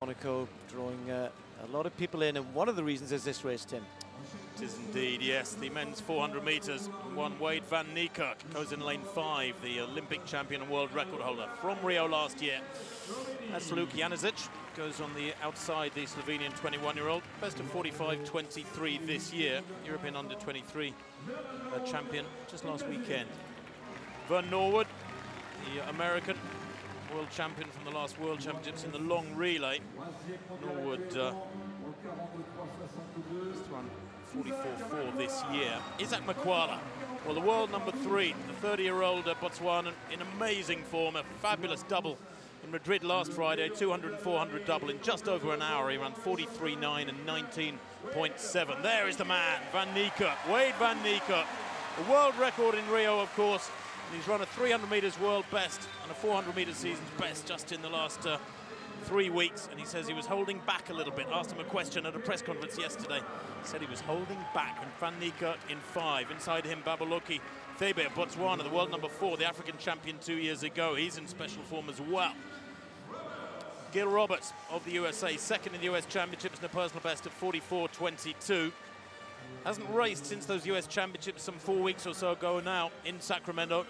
Monaco drawing a lot of people in, and one of the reasons is this race, Tim. It is indeed, yes. The men's 400 metres won Wade van Niekerk, goes in lane 5, the Olympic champion and world record holder from Rio last year. That's Luke Janicic, goes on the outside, the Slovenian 21-year-old. Best of 45.23 this year, European under-23 champion just last weekend. Vern Norwood, the American world champion from the last World Championships in the long relay. Norwood has run 44.4 this year. Isaac Makwala, well, the world number 3, the 30-year-old Botswanan in amazing form, a fabulous double in Madrid last Friday, 200 and 400 double in just over an hour. He ran 43.9 and 19.7. There is the man, Van Niekerk, Wade van Niekerk. The world record in Rio, of course. And he's run a 300 metres world best and a 400 metres season's best just in the last 3 weeks. And he says he was holding back a little bit. Asked him a question at a press conference yesterday. He said he was holding back, and Van Niekerk in 5. Inside him, Babaloki Thebe of Botswana, the world number 4, the African champion 2 years ago. He's in special form as well. Gil Roberts of the USA, second in the US Championships and a personal best of 44.22. Hasn't raced since those US Championships some 4 weeks or so ago now in Sacramento.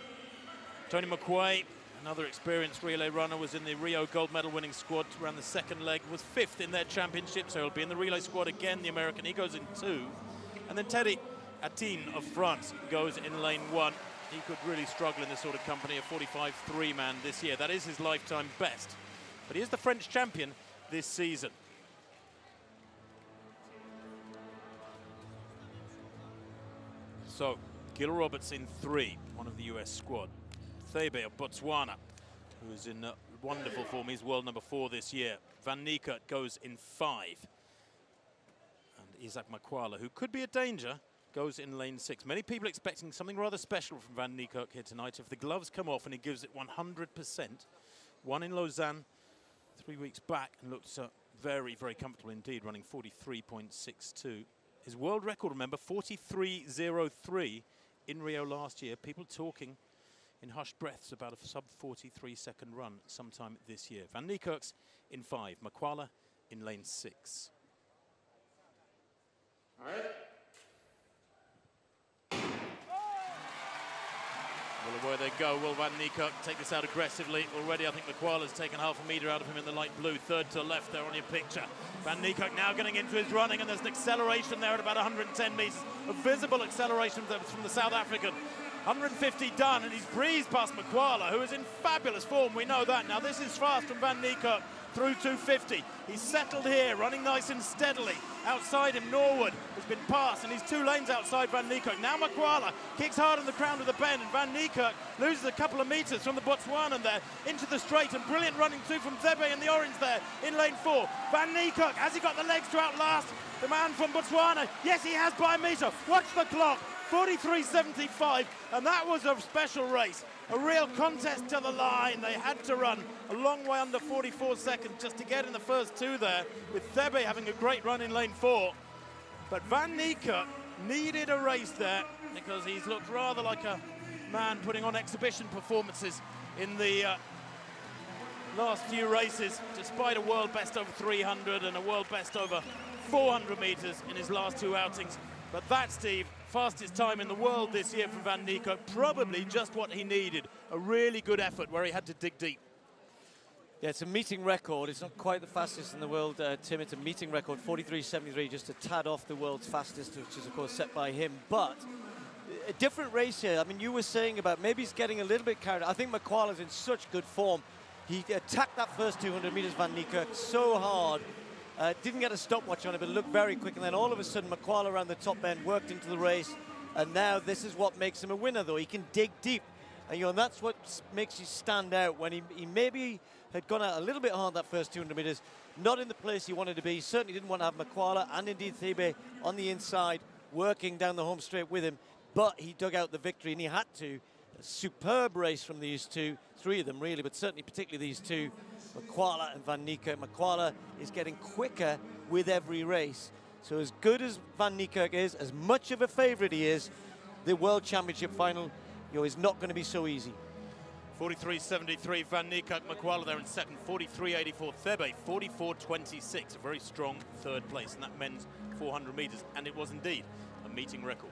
Tony McQuay, another experienced relay runner, was in the Rio gold medal winning squad, ran the second leg, was 5th in their championship, so he'll be in the relay squad again, the American. He goes in 2. And then Teddy Atine of France goes in lane 1. He could really struggle in this sort of company, a 45.3 man this year. That is his lifetime best. But he is the French champion this season. So, Gil Roberts in 3, one of the US squad. Thebe of Botswana, who is in wonderful form. He's world number 4 this year. Van Niekerk goes in 5. And Isaac Makwala, who could be a danger, goes in lane 6. Many people expecting something rather special from Van Niekerk here tonight. If the gloves come off and he gives it 100%, won in Lausanne 3 weeks back and looked very, very comfortable indeed, running 43.62. His world record, remember, 43.03 in Rio last year. People talking in hushed breaths about a sub-43 second run sometime this year. Van Niekerk's in 5, Makwala in lane 6. All right. Well, away they go. Will Van Niekerk take this out aggressively? Already, I think Makwala's taken half a metre out of him in the light blue. Third to left there on your picture. Van Niekerk now getting into his running, and there's an acceleration there at about 110 metres. A visible acceleration from the South African. 150 done, and he's breezed past Makwala, who is in fabulous form. We know that. Now, this is fast from Van Niekerk through 250. He's settled here, running nice and steadily. Outside him, Norwood has been passed, and he's 2 lanes outside Van Niekerk. Now Makwala kicks hard on the ground with the bend, and Van Niekerk loses a couple of metres from the Botswanan there into the straight, and brilliant running too from Thebe in the orange there in lane 4. Van Niekerk, has he got the legs to outlast the man from Botswana? Yes, he has by a metre. Watch the clock. 43.75, and that was a special race, a real contest to the line. They had to run a long way under 44 seconds just to get in the first 2 there, with Thebe having a great run in lane 4. But Van Niekerk needed a race there because he's looked rather like a man putting on exhibition performances in the last few races, despite a world best over 300 and a world best over 400 metres in his last 2 outings. But that, Steve, fastest time in the world this year from Van Niekerk, probably just what he needed. A really good effort where he had to dig deep. Yeah, it's a meeting record. It's not quite the fastest in the world, Tim. It's a meeting record, 43.73, just a tad off the world's fastest, which is, of course, set by him. But a different race here. I mean, you were saying about maybe he's getting a little bit carried. I think Makwala's in such good form. He attacked that first 200 metres, Van Niekerk, so hard. Didn't get a stopwatch on it, but it looked very quick. And then all of a sudden, Makwala around the top end worked into the race. And now this is what makes him a winner, though. He can dig deep. And, and that's what makes you stand out when he maybe had gone out a little bit hard that first 200 metres. Not in the place he wanted to be. He certainly didn't want to have Makwala and indeed Thebe on the inside, working down the home straight with him. But he dug out the victory, and he had to. A superb race from these 2, 3 of them really, but certainly particularly these 2, Makwala and Van Niekerk. Makwala is getting quicker with every race. So as good as Van Niekerk is, as much of a favourite he is, the World Championship final, is not going to be so easy. 43.73, Van Niekerk, Makwala there in second, 43.84, Thebe, 44.26, a very strong third place in that men's 400 metres, and it was indeed a meeting record.